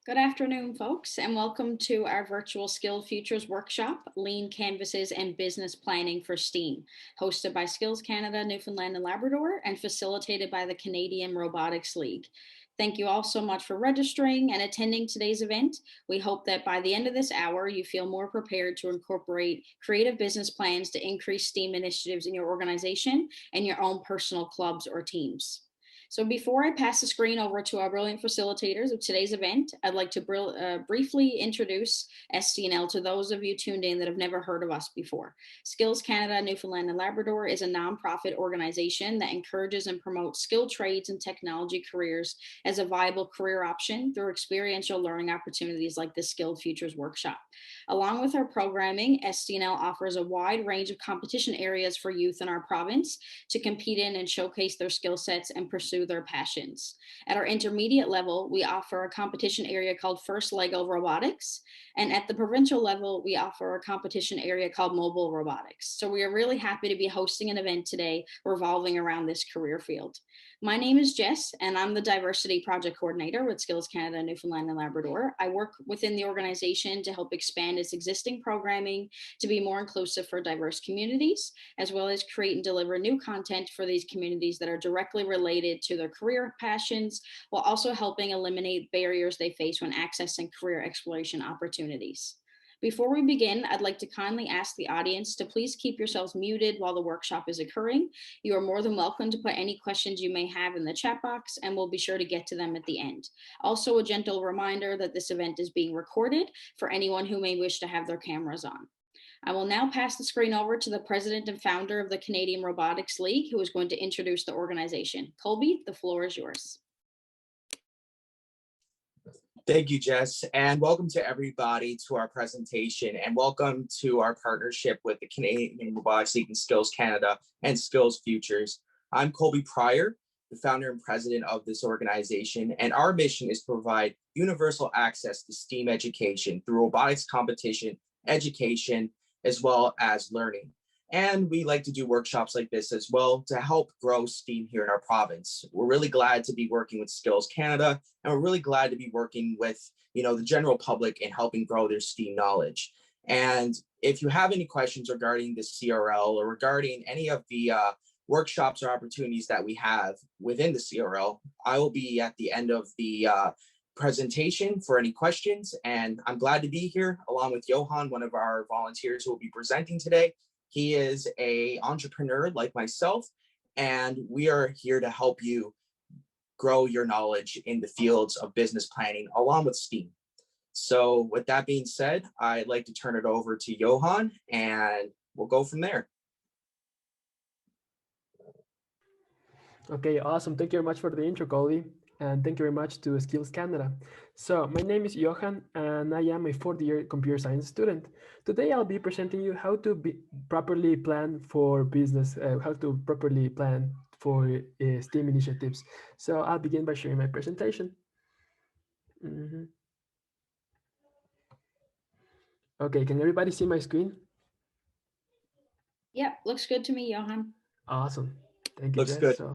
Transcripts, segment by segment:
Good afternoon, folks, and welcome to our virtual Skill Futures workshop, Lean Canvases and Business Planning for STEAM, hosted by Skills Canada, Newfoundland and Labrador, and facilitated by the Canadian Robotics League. Thank you all so much for registering and attending today's event. We hope that by the end of this hour, you feel more prepared to incorporate creative business plans to increase STEAM initiatives in your organization and your own personal clubs or teams. So before I pass the screen over to our brilliant facilitators of today's event, I'd like to briefly introduce STNL to those of you tuned in that have never heard of us before. Skills Canada, Newfoundland and Labrador is a nonprofit organization that encourages and promotes skilled trades and technology careers as a viable career option through experiential learning opportunities like the Skilled Futures Workshop. Along with our programming, STNL offers a wide range of competition areas for youth in our province to compete in and showcase their skill sets and pursue their passions. At our intermediate level, we offer a competition area called First Lego Robotics. And at the provincial level, we offer a competition area called Mobile Robotics. So we are really happy to be hosting an event today revolving around this career field. My name is Jess, and I'm the Diversity Project Coordinator with Skills Canada, Newfoundland and Labrador. I work within the organization to help expand its existing programming to be more inclusive for diverse communities, as well as create and deliver new content for these communities that are directly related to their career passions, while also helping eliminate barriers they face when accessing career exploration opportunities. Before we begin, I'd like to kindly ask the audience to please keep yourselves muted while the workshop is occurring. You are more than welcome to put any questions you may have in the chat box, and we'll be sure to get to them at the end. Also, a gentle reminder that this event is being recorded for anyone who may wish to have their cameras on. I will now pass the screen over to the president and founder of the Canadian Robotics League, who is going to introduce the organization. Colby, the floor is yours. Thank you, Jess, and welcome to everybody to our presentation, and welcome to our partnership with the Canadian Robotics League and Skills Canada and Skills Futures. I'm Colby Pryor, the founder and president of this organization, and our mission is to provide universal access to STEAM education through robotics competition, education, as well as learning. And we like to do workshops like this as well to help grow STEAM here in our province. We're really glad to be working with Skills Canada, and we're really glad to be working with the general public and helping grow their STEAM knowledge. And if you have any questions regarding the CRL or regarding any of the workshops or opportunities that we have within the CRL, I will be at the end of the presentation for any questions. And I'm glad to be here along with Johan, one of our volunteers who will be presenting today. He is an entrepreneur like myself, and we are here to help you grow your knowledge in the fields of business planning along with STEAM. So with that being said, I'd like to turn it over to Johan, and we'll go from there. Okay, awesome. Thank you very much for the intro, Colby. And thank you very much to Skills Canada. So my name is Johan, and I am a fourth-year computer science student. Today, I'll be presenting you how to properly plan for business, how to properly plan for STEAM initiatives. So I'll begin by sharing my presentation. Okay, can everybody see my screen? Yep, looks good to me, Johan. Awesome. Thank you, Looks Jess. good.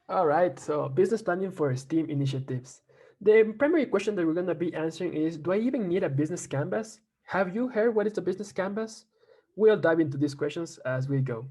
All right, so business planning for STEAM initiatives. The primary question that we're going to be answering is, do I even need a business canvas? Have you heard what is a business canvas? We'll dive into these questions as we go.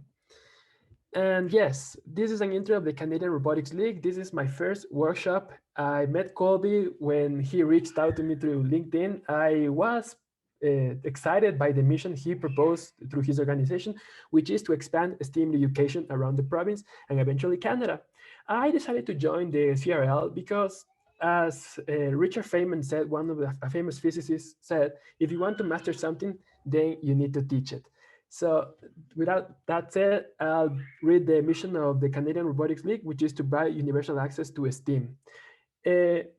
And yes, this is an intro of the Canadian Robotics League. This is my first workshop. I met Colby when he reached out to me through LinkedIn. I was excited by the mission he proposed through his organization, which is to expand STEAM education around the province and eventually Canada. I decided to join the CRL because, as Richard Feynman said, one of the famous physicists said, if you want to master something, then you need to teach it. So without that said, I'll read the mission of the Canadian Robotics League, which is to provide universal access to STEAM.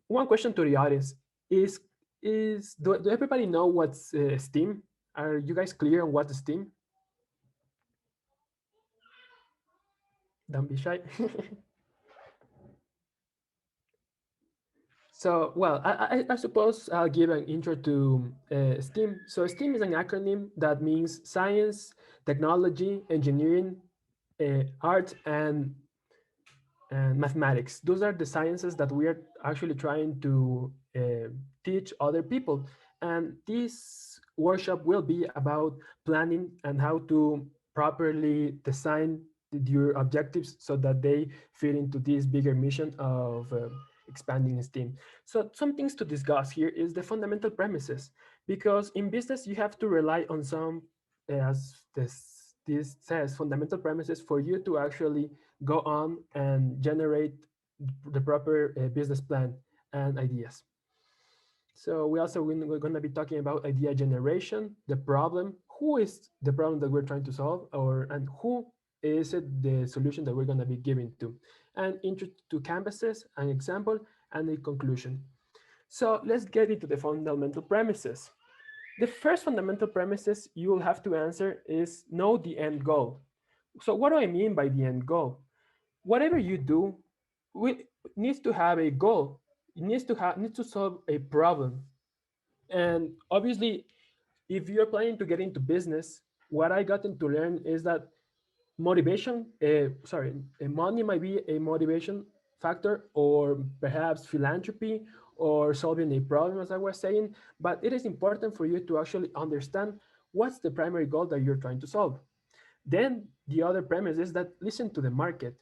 One question to the audience is do everybody know what's STEAM? Are you guys clear on what's STEAM? Don't be shy. So, well, I suppose I'll give an intro to STEAM. So STEAM is an acronym that means science, technology, engineering, art, and and mathematics. Those are the sciences that we are actually trying to teach other people. And this workshop will be about planning and how to properly design your objectives so that they fit into this bigger mission of expanding STEAM. So some things to discuss here is the fundamental premises, because in business you have to rely on some, as this says, fundamental premises for you to actually go on and generate the proper business plan and ideas. So we're going to be talking about idea generation, the problem, who is the problem that we're trying to solve, or and who is it the solution that we're going to be giving to, and intro to canvases, an example, and a conclusion. So let's get into the fundamental premises. The first fundamental premises you will have to answer is know the end goal. So what do I mean by the end goal? Whatever you do needs to have a goal. It needs to solve a problem. And obviously, if you're planning to get into business, what I gotten to learn is that money might be a motivation factor, or perhaps philanthropy, or solving a problem, as I was saying. But it is important for you to actually understand what's the primary goal that you're trying to solve. Then the other premise is that listen to the market.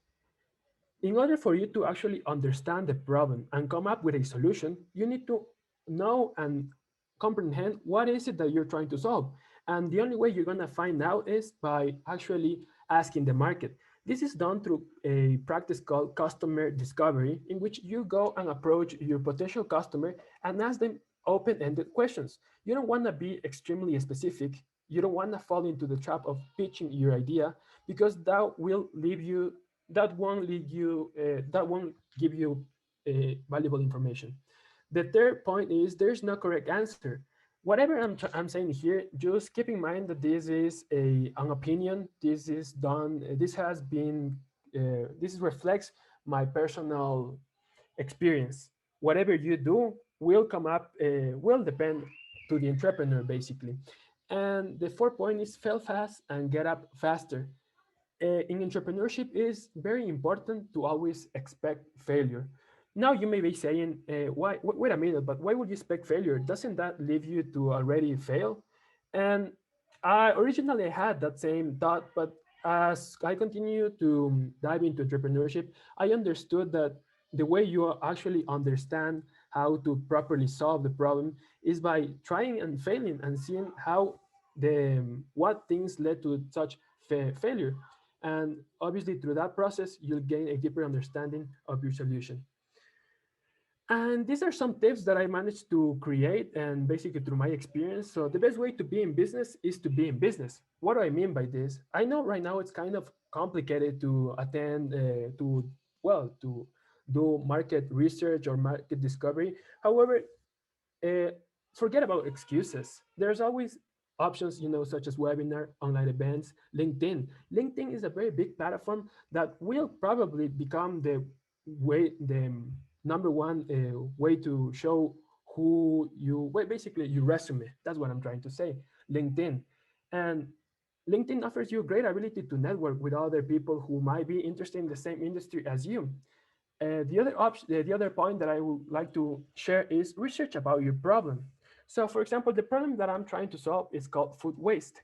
In order for you to actually understand the problem and come up with a solution, you need to know and comprehend what is it that you're trying to solve. And the only way you're going to find out is by actually asking the market. This is done through a practice called customer discovery, in which you go and approach your potential customer and ask them open-ended questions. You don't want to be extremely specific. You don't want to fall into the trap of pitching your idea, because that won't give you valuable information. The third point is there's no correct answer. Whatever I'm saying here, just keep in mind that this is an opinion. This is done. This has been. This reflects my personal experience. Whatever you do will come up. Will depend to the entrepreneur basically. And the fourth point is fail fast and get up faster. In entrepreneurship, it is very important to always expect failure. Now you may be saying, why, wait a minute, but why would you expect failure? Doesn't that leave you to already fail? And I originally had that same thought, but as I continue to dive into entrepreneurship, I understood that the way you actually understand how to properly solve the problem is by trying and failing and seeing how what things led to such failure. And obviously, through that process, you'll gain a deeper understanding of your solution. And these are some tips that I managed to create and basically through my experience. So the best way to be in business is to be in business. What do I mean by this? I know right now it's kind of complicated to attend to do market research or market discovery. However, uh, forget about excuses. There's always options, such as webinar, online events, LinkedIn. LinkedIn is a very big platform that will probably become the number one way to show basically your resume. That's what I'm trying to say. LinkedIn. And LinkedIn offers you a great ability to network with other people who might be interested in the same industry as you. The other point that I would like to share is research about your problem. So, for example, the problem that I'm trying to solve is called food waste.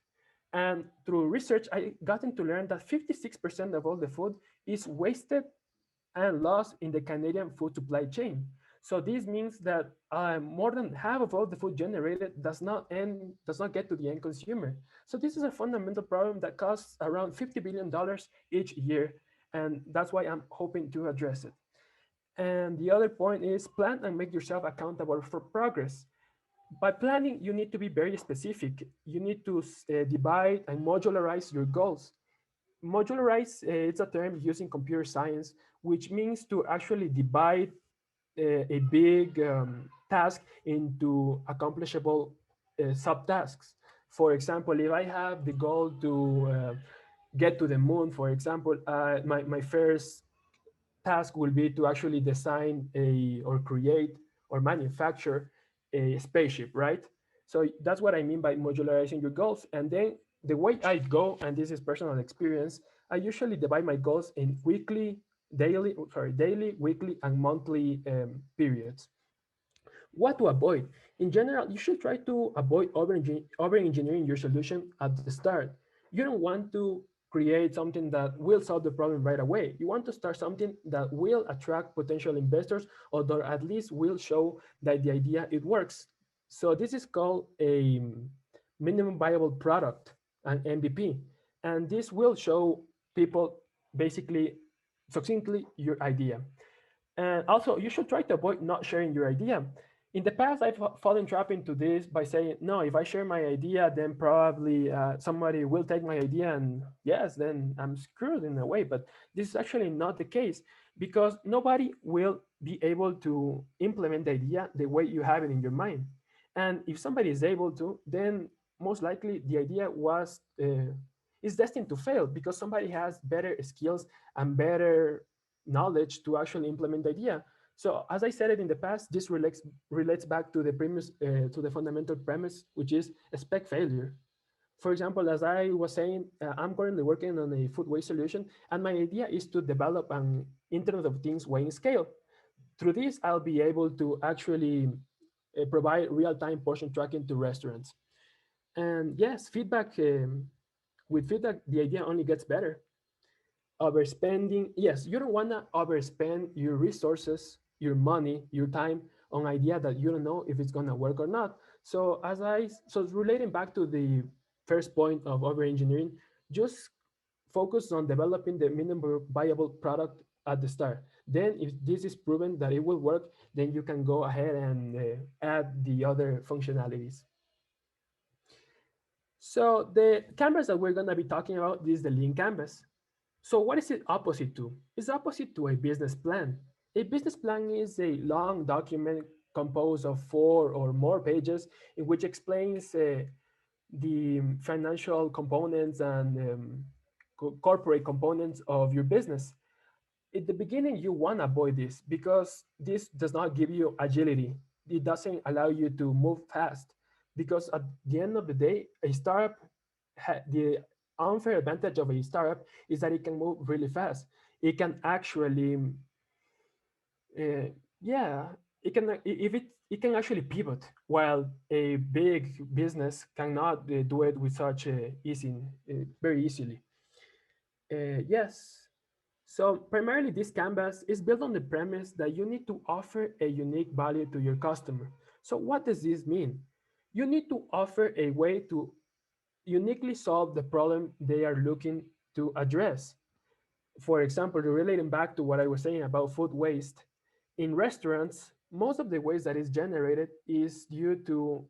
And through research, I gotten to learn that 56% of all the food is wasted and lost in the Canadian food supply chain. So this means that more than half of all the food generated does not get to the end consumer. So this is a fundamental problem that costs around $50 billion each year, and that's why I'm hoping to address it. And the other point is plan and make yourself accountable for progress. By planning, you need to be very specific. You need to divide and modularize your goals. Modularize, it's a term used in computer science, which means to actually divide a big task into accomplishable subtasks. For example, if I have the goal to get to the moon, for example, my first task will be to actually design or create or manufacture a spaceship, right? So that's what I mean by modularizing your goals. And then the way I go, and this is personal experience, I usually divide my goals in weekly, daily, weekly, and monthly periods. What to avoid? In general, you should try to avoid over engineering your solution at the start. You don't want to create something that will solve the problem right away. You want to start something that will attract potential investors, or that at least will show that the idea it works. So this is called a minimum viable product, an MVP, and this will show people basically succinctly your idea. And also, you should try to avoid not sharing your idea. In the past, I've fallen trap into this by saying, no, if I share my idea, then probably somebody will take my idea, and yes, then I'm screwed in a way. But this is actually not the case, because nobody will be able to implement the idea the way you have it in your mind. And if somebody is able to, then most likely the idea was is destined to fail, because somebody has better skills and better knowledge to actually implement the idea. So as I said it in the past, this relates back to the premise, to the fundamental premise, which is expect failure. For example, as I was saying, I'm currently working on a food waste solution, and my idea is to develop an Internet of Things weighing scale. Through this, I'll be able to actually provide real-time portion tracking to restaurants. And yes, feedback with feedback, the idea only gets better. Overspending, yes, you don't want to overspend your resources, your money, your time on idea that you don't know if it's going to work or not. So relating back to the first point of over engineering, just focus on developing the minimum viable product at the start. Then if this is proven that it will work, then you can go ahead and add the other functionalities. So the canvas that we're going to be talking about is the lean canvas. So what is it opposite to? It's opposite to a business plan. A business plan is a long document composed of 4 or more pages in which explains the financial components and corporate components of your business. At the beginning, you want to avoid this because this does not give you agility. It doesn't allow you to move fast, because at the end of the day, a startup, the unfair advantage of a startup is that it can move really fast. It can actually, yeah, it can if it can actually pivot, while a big business cannot do it with such very easily. Yes. So primarily this canvas is built on the premise that you need to offer a unique value to your customer. So what does this mean? You need to offer a way to uniquely solve the problem they are looking to address. For example, relating back to what I was saying about food waste, in restaurants, most of the waste that is generated is due to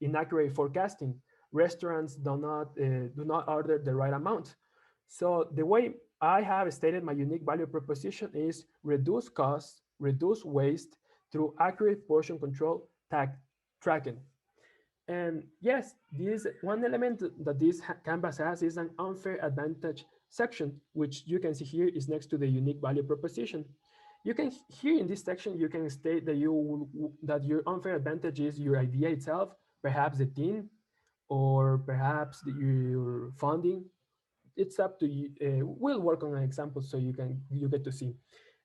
inaccurate forecasting. Restaurants do not order the right amount. So the way I have stated my unique value proposition is reduce costs, reduce waste through accurate portion control tracking. And yes, this one element that this canvas has is an unfair advantage section, which you can see here is next to the unique value proposition. You can here in this section, you can state that that your unfair advantage is your idea itself, perhaps the team, or perhaps your funding. It's up to you. We'll work on an example so you get to see.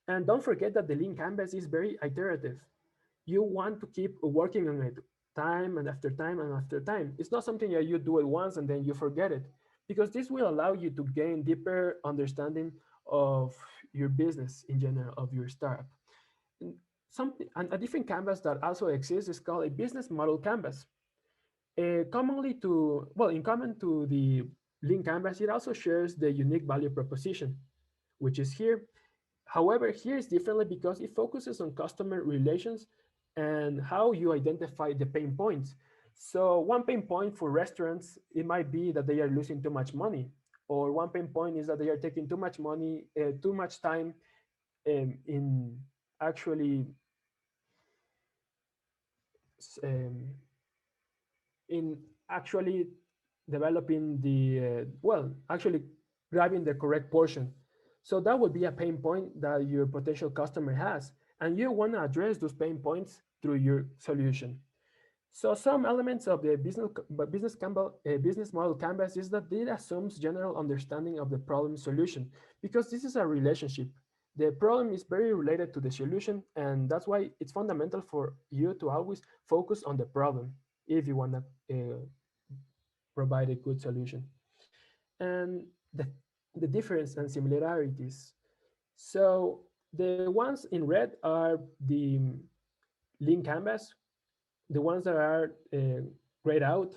And don't forget that the lean canvas is very iterative. You want to keep working on it time and after time and after time. It's not something that you do it once and then you forget it, because this will allow you to gain deeper understanding of your business in general, of your startup. And a different canvas that also exists is called a business model canvas. In common to the lean canvas, it also shares the unique value proposition, which is here. However, here is differently because it focuses on customer relations and how you identify the pain points. So one pain point for restaurants, it might be that they are losing too much money, or one pain point is that they are taking too much money, too much time in actually um, in actually developing actually grabbing the correct portion. So that would be a pain point that your potential customer has, and you want to address those pain points through your solution. So some elements of the business model canvas is that it assumes general understanding of the problem solution, because this is a relationship. The problem is very related to the solution, and that's why it's fundamental for you to always focus on the problem if you want to provide a good solution. And the difference and similarities. So the ones in red are the lean canvas. The ones that are grayed out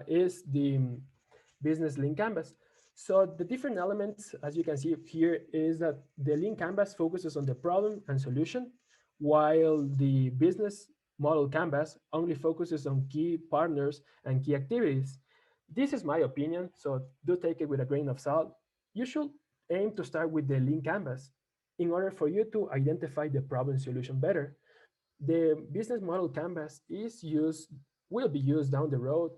is the business lean canvas. So the different elements, as you can see here, is that the lean canvas focuses on the problem and solution, while the business model canvas only focuses on key partners and key activities. This is my opinion, so do take it with a grain of salt. You should aim to start with the lean canvas in order for you to identify the problem solution better. The business model canvas is used will be used down the road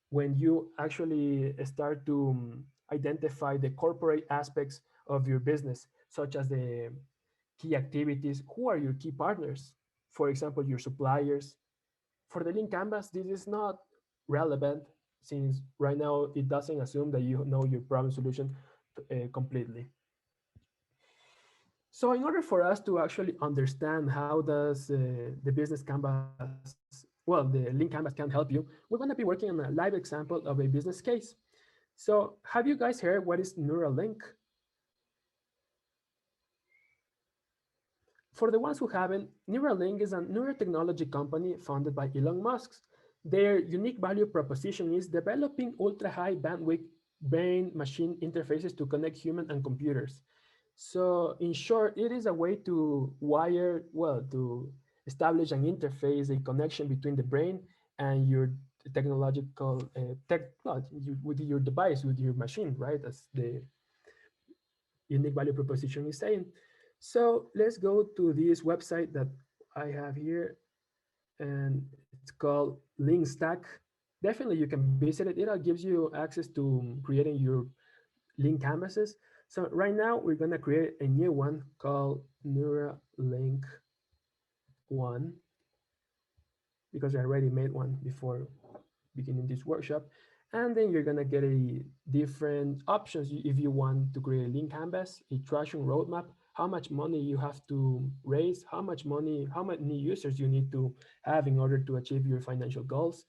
when you actually start to identify the corporate aspects of your business, such as the key activities. Who are your key partners? For example, your suppliers. For the lean canvas, this is not relevant since right now it doesn't assume that you know your problem solution completely. So in order for us to actually understand how does the business canvas, well, the lean canvas can help you, we're going to be working on a live example of a business case. So have you guys heard what is Neuralink? For the ones who haven't, Neuralink is a neurotechnology company founded by Elon Musk. Their unique value proposition is developing ultra-high bandwidth brain-machine interfaces to connect human and computers. So in short, it is a way to wire, well, to establish an interface, a connection between the brain and your technological well, with your device, with your machine, right? As the unique value proposition is saying. So let's go to this website that I have here, and it's called Linkstack. Definitely, you can visit it. It gives you access to creating your link canvases. So right now we're gonna create a new one called Neuralink 1 because I already made one before beginning this workshop. And then you're gonna get a different options if you want to create a link canvas, a traction roadmap, how much money you have to raise, how much money, how many users you need to have in order to achieve your financial goals.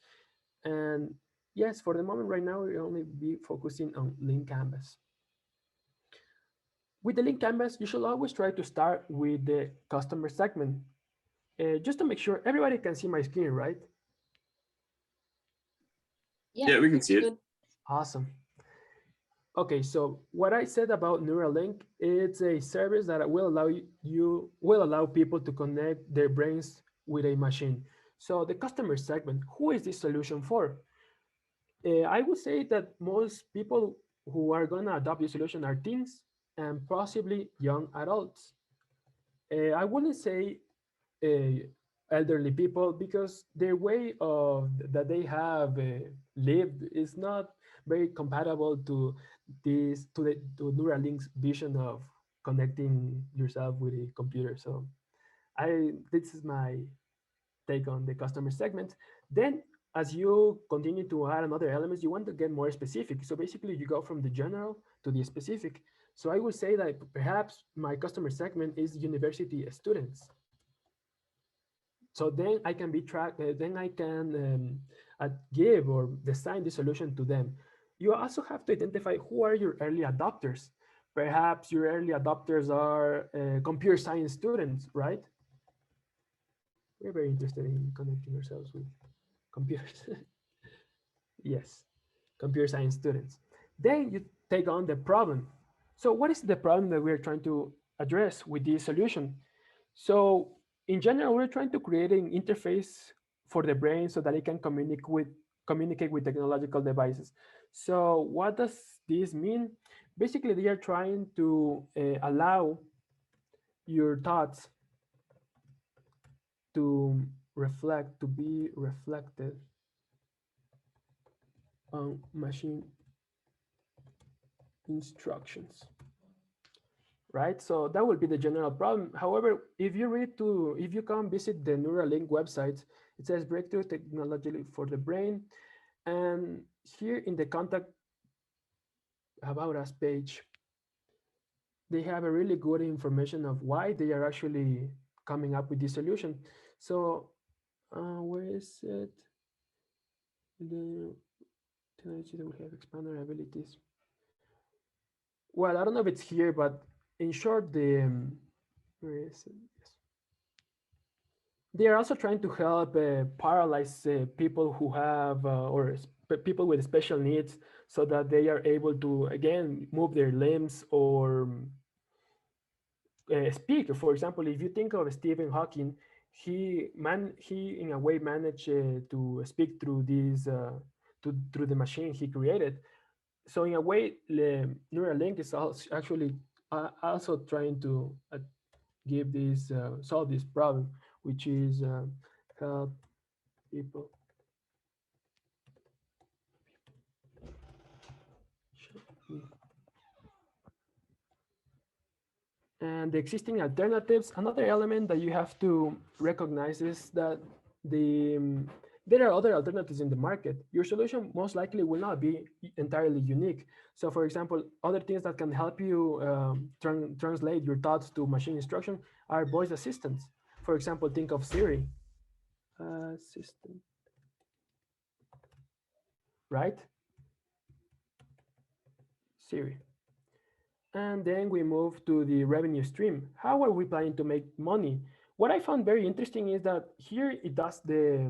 And yes, for the moment right now, we'll only be focusing on link canvas. With the link canvas, you should always try to start with the customer segment. Just to make sure everybody can see my screen, right? Yeah, we can see it. good. Awesome. Okay, so what I said about Neuralink, it's a service that will allow people to connect their brains with a machine. So the customer segment, who is this solution for? I would say that most people who are gonna adopt this solution are teens and possibly young adults. I wouldn't say uh, elderly people because their way of that they have lived is not very compatible to to Neuralink's vision of connecting yourself with a computer. So this is my take on the customer segment. Then as you continue to add another elements, you want to get more specific. So basically you go from the general to the specific. So I would say that perhaps my customer segment is university students. So then I can be tracked, then I can give or design the solution to them. You also have to identify who are your early adopters. Perhaps your early adopters are computer science students, right? We're very interested in connecting ourselves with computers. Yes, computer science students. Then you take on the problem. So what is the problem that we're trying to address with this solution? So in general, we're trying to create an interface for the brain so that it can communicate with technological devices. So what does this mean? Basically, they are trying to allow your thoughts to reflect, to be reflected on machine instructions, right? So that will be the general problem. However, if you come visit the Neuralink website, it says breakthrough technology for the brain. And here in the contact about us page, they have a really good information of why they are actually coming up with this solution. So where is it? The technology that will have expanded abilities. Well, I don't know if it's here, but in short, where is it? Yes. They are also trying to help paralyzed people who have people with special needs, so that they are able to again move their limbs or speak. For example, if you think of Stephen Hawking, he in a way managed to speak through through the machine he created. So in a way, the Neuralink is also actually also trying to give this solve this problem, which is help people. And the existing alternatives, another element that you have to recognize is that there are other alternatives in the market. Your solution most likely will not be entirely unique. So for example, other things that can help you translate your thoughts to machine instruction are voice assistants. For example, think of Siri. Assistant, right? Siri. And then we move to the revenue stream. How are we planning to make money? What I found very interesting is that here it does the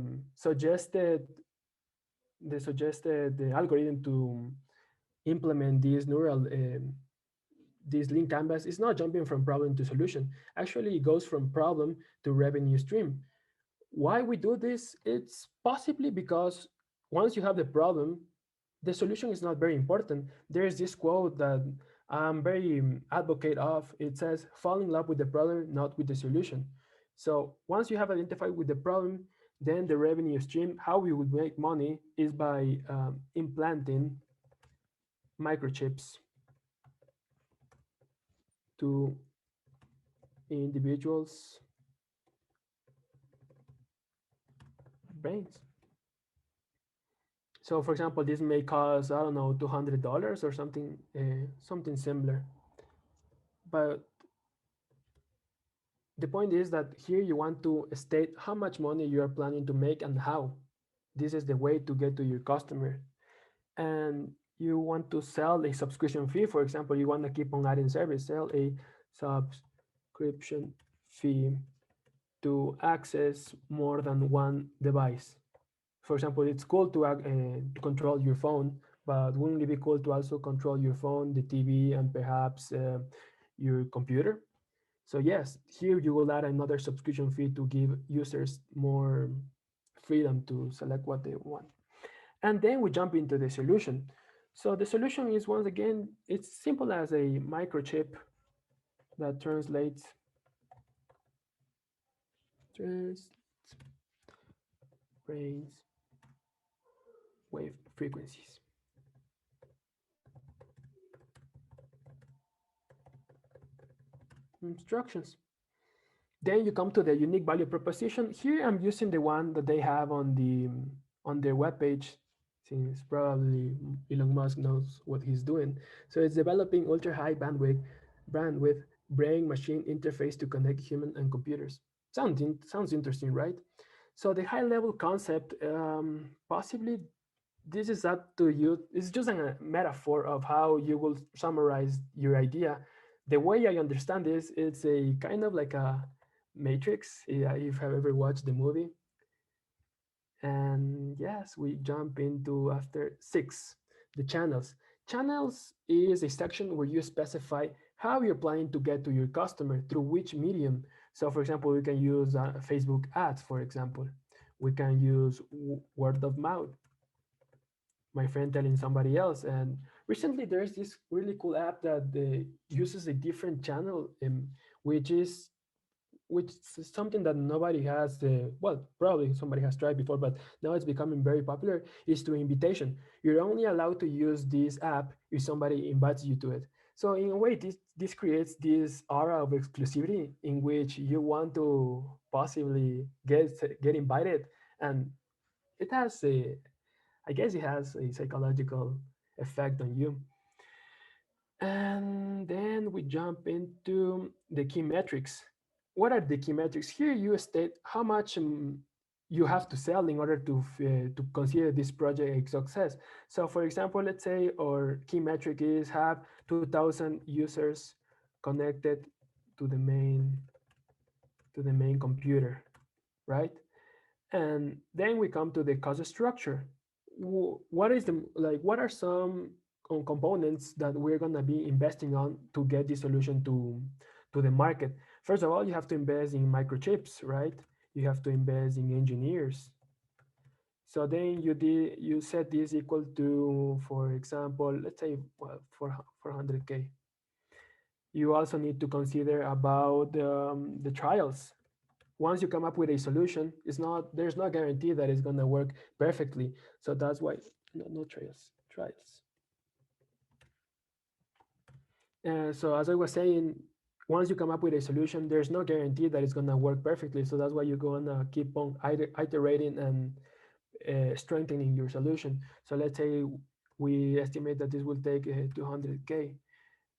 algorithm to implement this neural this link canvas is not jumping from problem to solution. Actually, it goes from problem to revenue stream. Why we do this? It's possibly because once you have the problem, the solution is not very important. There's this quote that I'm very advocate of. It says, fall in love with the problem, not with the solution. So once you have identified with the problem, then the revenue stream, how we would make money is by implanting microchips to individuals' brains. So for example, this may cost, I don't know, $200 or something, something similar. But the point is that here you want to state how much money you are planning to make and how. This is the way to get to your customer. And you want to sell a subscription fee. For example, you want to keep on adding service, sell a subscription fee to access more than one device. For example, it's cool to control your phone, but wouldn't it be cool to also control your phone, the TV, and perhaps your computer? So yes, here you will add another subscription fee to give users more freedom to select what they want. And then we jump into the solution. So the solution is, once again, it's simple as a microchip that trans brains wave frequencies. Instructions. Then you come to the unique value proposition. Here I'm using the one that they have on their webpage, since probably Elon Musk knows what he's doing. So it's developing ultra high bandwidth brain machine interface to connect human and computers. Sounds interesting, right? So the high level concept, possibly this is up to you. It's just a metaphor of how you will summarize your idea. The way I understand this, it's a kind of like a matrix, yeah, if you have ever watched the movie. And yes, we jump into after 6, the channels. Channels is a section where you specify how you're planning to get to your customer, through which medium. So for example, we can use Facebook ads, for example. We can use word of mouth, my friend telling somebody else. And recently there's this really cool app that uses a different channel, which is which is something that nobody has well, probably somebody has tried before, but now it's becoming very popular, is to invitation. You're only allowed to use this app if somebody invites you to it. So in a way, this creates this aura of exclusivity in which you want to possibly get invited. And it has a I guess it has a psychological effect on you. And then we jump into the key metrics. What are the key metrics? Here you state how much you have to sell in order to consider this project a success. So for example, let's say our key metric is have 2,000 users connected to the main computer, right? And then we come to the cost structure. What is the like what are some components that we're going to be investing on to get this solution to the market? First of all, you have to invest in microchips, right? You have to invest in engineers. So then you set this equal to, for example, let's say, well, 400K. You also need to consider about the trials. Once you come up with a solution, there's no guarantee that it's going to work perfectly. So that's why no trials. So as I was saying, once you come up with a solution, there's no guarantee that it's going to work perfectly. So that's why you're going to keep on iterating and strengthening your solution. So let's say we estimate that this will take 200K.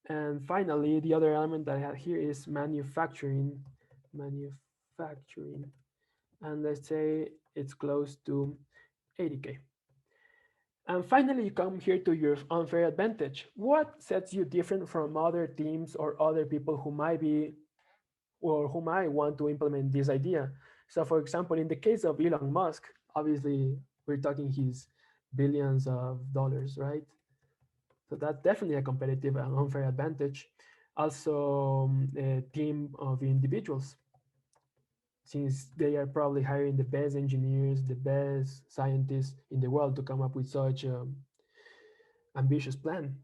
And finally, the other element that I have here is manufacturing, and let's say it's close to 80K. And finally, you come here to your unfair advantage. What sets you different from other teams or other people who might be or who might want to implement this idea? So, for example, in the case of Elon Musk, obviously we're talking his billions of dollars, right? So that's definitely a competitive and unfair advantage. Also, a team of individuals, since they are probably hiring the best engineers, the best scientists in the world to come up with such ambitious plan.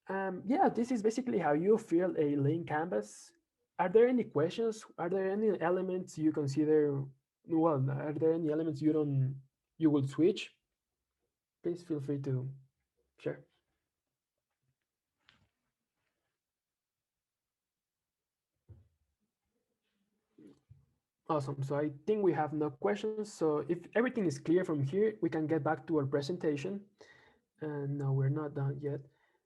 Yeah, this is basically how you fill a lean canvas. Are there any questions? Are there any elements you consider? Well, are there any elements you will switch? Please feel free to share. Awesome. So I think we have no questions. So if everything is clear from here, we can get back to our presentation. And no, we're not done yet.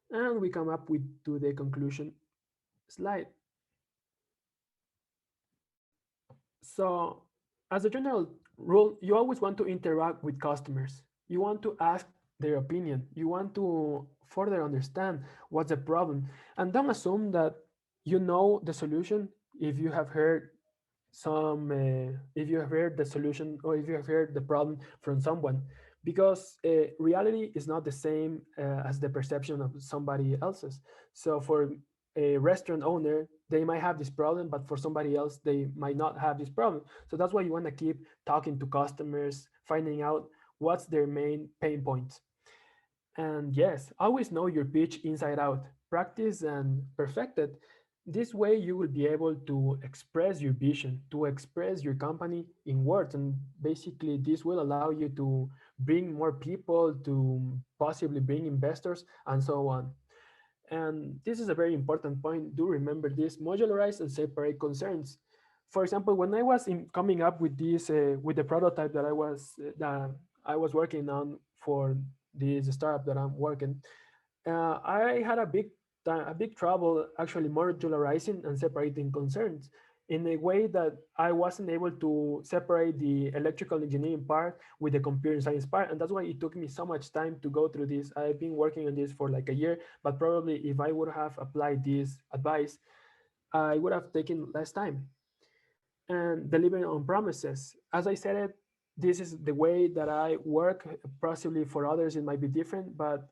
And we come up with to the conclusion slide. So as a general rule, you always want to interact with customers. You want to ask their opinion. You want to further understand what's the problem. And don't assume that you know the solution if you have heard if you have heard the solution or if you have heard the problem from someone, because reality is not the same as the perception of somebody else's. So for a restaurant owner, they might have this problem, but for somebody else they might not have this problem. So that's why you want to keep talking to customers, finding out what's their main pain points. And yes, always know your pitch inside out. Practice and perfect it. This way, you will be able to express your vision, to express your company in words. And basically, this will allow you to bring more people, to possibly bring investors, and so on. And this is a very important point. Do remember this: modularize and separate concerns. For example, when I was coming up with this, with the prototype that I was working on for this startup that I'm working, I had a big trouble actually modularizing and separating concerns in a way that I wasn't able to separate the electrical engineering part with the computer science part. And that's why it took me so much time to go through this. I've been working on this for like a year, but probably if I would have applied this advice, I would have taken less time. And delivering on promises. As I said it, this is the way that I work. Possibly for others, it might be different, but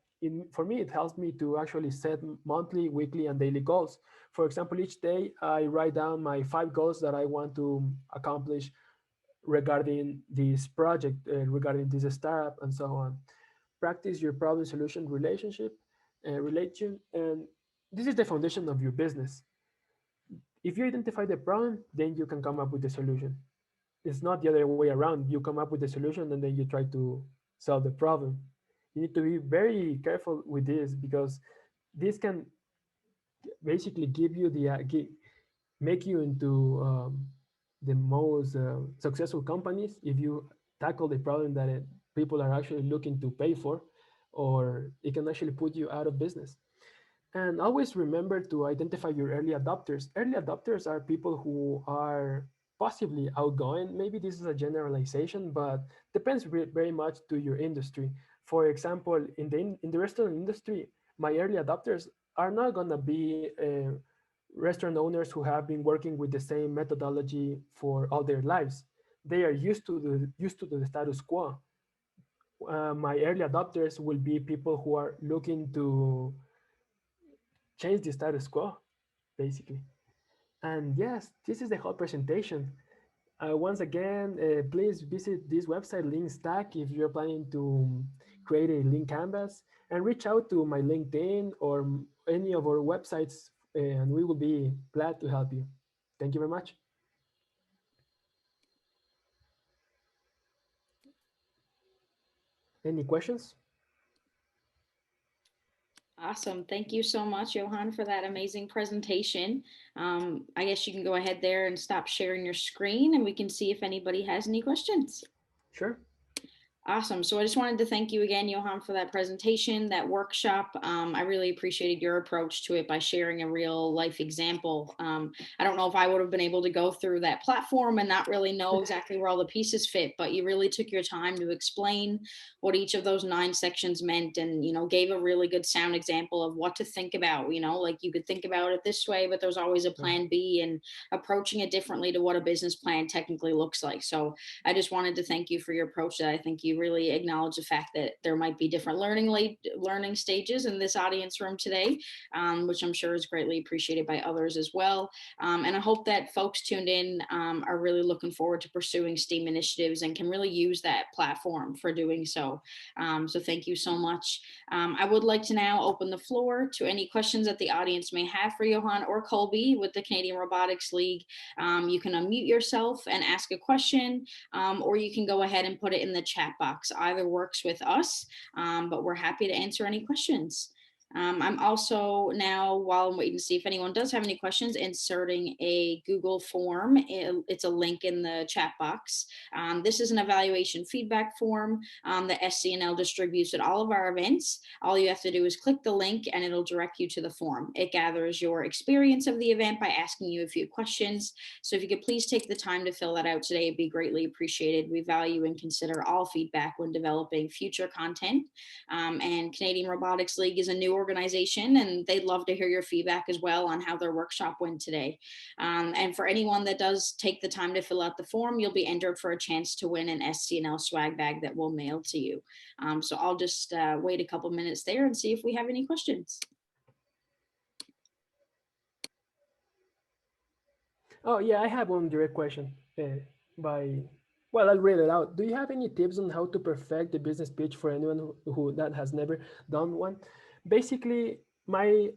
for me, it helps me to actually set monthly, weekly, and daily goals. For example, each day I write down my 5 goals that I want to accomplish regarding this project, regarding this startup, and so on. Practice your problem solution relationship, relation, and this is the foundation of your business. If you identify the problem, then you can come up with the solution. It's not the other way around. You come up with the solution and then you try to solve the problem. You need to be very careful with this, because this can basically give you make you into the most successful companies if you tackle the problem that people are actually looking to pay for, or it can actually put you out of business. And always remember to identify your early adopters. Early adopters are people who are possibly outgoing. Maybe this is a generalization, but depends very much to your industry. For example, in the restaurant industry, my early adopters are not gonna be restaurant owners who have been working with the same methodology for all their lives. They are used to the status quo. My early adopters will be people who are looking to change the status quo, basically. And yes, this is the whole presentation. Once again, please visit this website, Link Stack, if you're planning to create a link canvas, and reach out to my LinkedIn or any of our websites, and we will be glad to help you. Thank you very much. Any questions? Awesome. Thank you so much, Johan, for that amazing presentation. I guess you can go ahead there and stop sharing your screen and we can see if anybody has any questions. Sure. Awesome. So I just wanted to thank you again, Johan, for that presentation, that workshop. I really appreciated your approach to it by sharing a real life example. I don't know if I would have been able to go through that platform and not really know exactly where all the pieces fit, but you really took your time to explain what each of those 9 sections meant and, gave a really good sound example of what to think about, like you could think about it this way, but there's always a plan B and approaching it differently to what a business plan technically looks like. So I just wanted to thank you for your approach that I think you really acknowledge the fact that there might be different learning stages in this audience room today, which I'm sure is greatly appreciated by others as well. And I hope that folks tuned in are really looking forward to pursuing STEAM initiatives and can really use that platform for doing so. So thank you so much. I would like to now open the floor to any questions that the audience may have for Johan or Colby with the Canadian Robotics League. You can unmute yourself and ask a question, or you can go ahead and put it in the chat box. Either works with us, but we're happy to answer any questions. I'm also now, while I'm waiting to see if anyone does have any questions, inserting a Google form. It's a link in the chat box. This is an evaluation feedback form that SCNL distributes at all of our events. All you have to do is click the link and it'll direct you to the form. It gathers your experience of the event by asking you a few questions. So if you could please take the time to fill that out today, it'd be greatly appreciated. We value and consider all feedback when developing future content. And Canadian Robotics League is a new organization and they'd love to hear your feedback as well on how their workshop went today. And for anyone that does take the time to fill out the form, you'll be entered for a chance to win an SCNL swag bag that we'll mail to you. So I'll just wait a couple minutes there and see if we have any questions. Oh yeah, I have one direct question well, I'll read it out. Do you have any tips on how to perfect the business pitch for anyone who that has never done one? Basically, my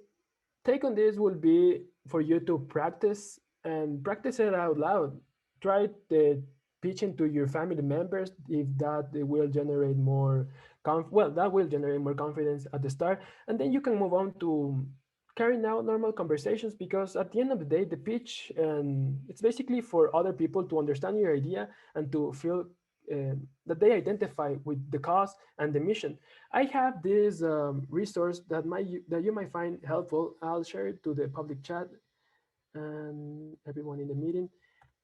take on this will be for you to practice and practice it out loud. Try the pitching to your family members if that will generate more that will generate more confidence at the start, and then you can move on to carrying out normal conversations, because at the end of the day the pitch, and it's basically for other people to understand your idea and to feel that they identify with the cause and the mission. I have this resource that you might find helpful. I'll share it to the public chat and everyone in the meeting.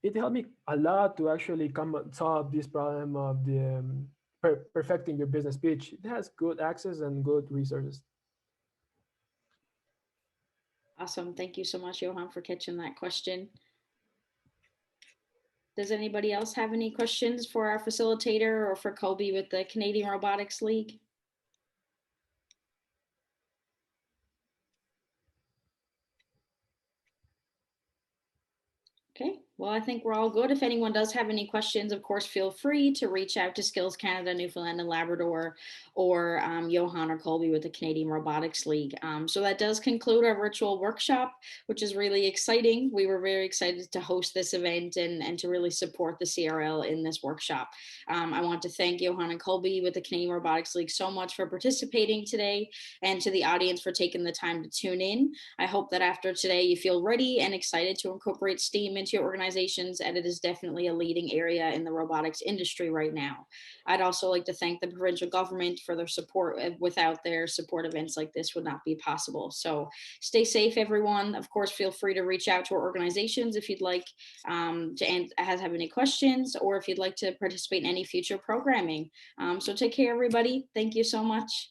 It helped me a lot to actually come and solve this problem of the perfecting your business pitch. It has good access and good resources. Awesome. Thank you so much, Johan, for catching that question. Does anybody else have any questions for our facilitator or for Colby with the Canadian Robotics League? Okay, well, I think we're all good. If anyone does have any questions, of course, feel free to reach out to Skills Canada, Newfoundland and Labrador, or Johan or Colby with the Canadian Robotics League. So that does conclude our virtual workshop, which is really exciting. We were very excited to host this event and to really support the CRL in this workshop. I want to thank Johan and Colby with the Canadian Robotics League so much for participating today, and to the audience for taking the time to tune in. I hope that after today you feel ready and excited to incorporate STEAM into your organization organizations, and it is definitely a leading area in the robotics industry right now. I'd also like to thank the provincial government for their support. Without their support, events like this would not be possible. So stay safe, everyone. Of course, feel free to reach out to our organizations if you'd like to have any questions, or if you'd like to participate in any future programming. So take care, everybody. Thank you so much.